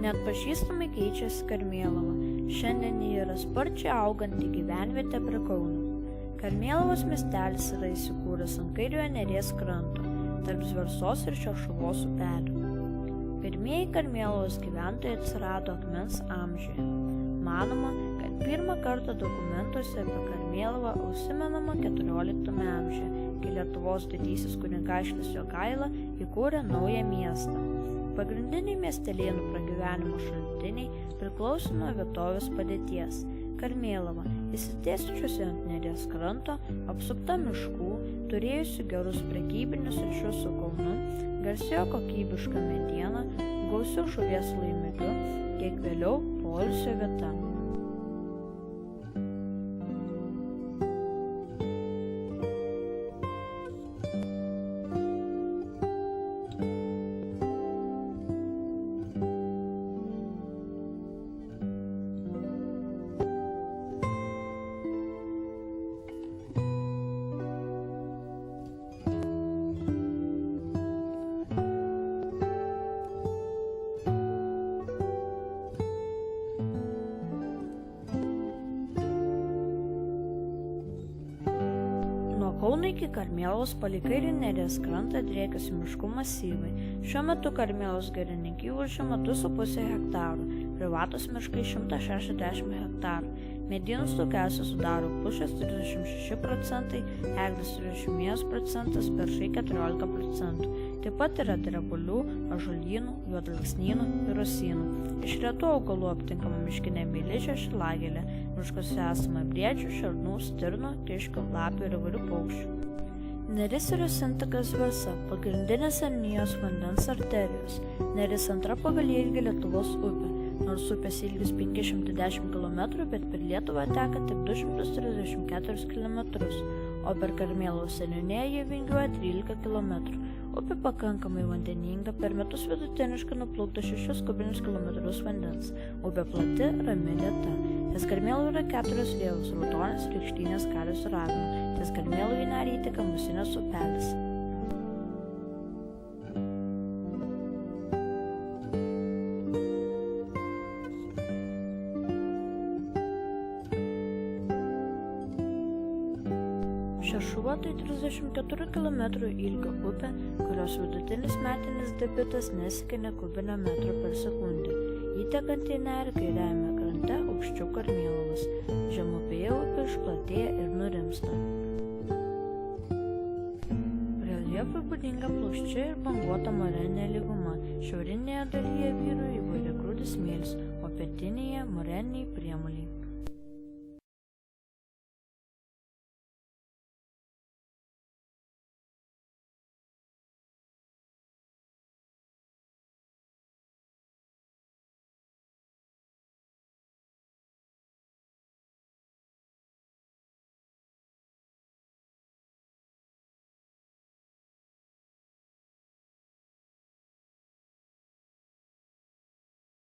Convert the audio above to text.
Neatpažįstamai keičiasi Karmėlava. Šiandien ji yra sparčiai auganti gyvenvietė prie Kauno. Karmėlavos miestelis yra įsikūręs ant kairiojo Neries kranto, tarp Zversos ir Šešuvos upelių. Pirmieji Karmėlavos gyventojai atsirado akmens amžiuje. Manoma, kad pirmą kartą dokumentuose apie Karmėlavą užsimenama 14 amžiuje, kai Lietuvos didysis kunigaikštis Jogaila įkūrė naują miestą. Pagrindiniai miestelėnų pragyvenimo šaltiniai priklauso nuo vietovės padėties. Karmėlava, išsidėsčiusi ant Neries kranto, apsupta miškų, turėjusi gerus prekybinius ryšius su Kaunu, garsėjo kokybiška mediena, gausiu žuvies laimikiu, kiek vėliau poilsio vieta. Kauno iki Karmėlavos palei kairį Neries krantą driekiasi miškų masyvai. Šiuo metu Karmėlavos girininkija užima 2,5 hektarų, privatūs miškai 160 hektarų. Medynus daugiausia sudaro pušės 36%, eglės 31%, beržai 14%. Taip pat yra drebulių, ąžuolynų, juodalksnynų ir uosynų. Iš retų augalų aptinkama miškinė meilyžė šilagėlė. Miškuose esama briedžių, šernų, stirnų, kiškių, lapių ir įvairių paukščių. Neris ir jos intaka Zversa, pagrindinės seniūnijos vandens arterijos. Neris antra pagal ilgį Lietuvos upė. Nors upės ilgis 510 km, bet per Lietuvą teka tik 234 km, o per Karmėlavos seniūniją jie vingiuoja 13 km. Upė pakankamai vandeninga, per metus vidutiniškai nuplukdo 6 kubinius kilometrus vandens. Upė plati, rami, lėta. Ties Karmėlavų yra 4 liejos – Rautonės, Rykštynės, Kalius ir Raganų. Ties Karmėlavų į nerį įteka Musinės upelis. Šešuva tai 34 km ilgio upė, kurios vidutinis metinis debitas nesiekia nė kubinio metro per sekundę. Įtekant į nerį kairiajame krante aukščiau Karmėlavos. Žemupėje upė išplatėja ir nurimsta. Reljefui būdinga plokščia ir banguota moreninė lyguma. Šiaurinėje dalyje vyrauja įvairiagrūdis smėlis, o pietinėje moreniniai priemuliai.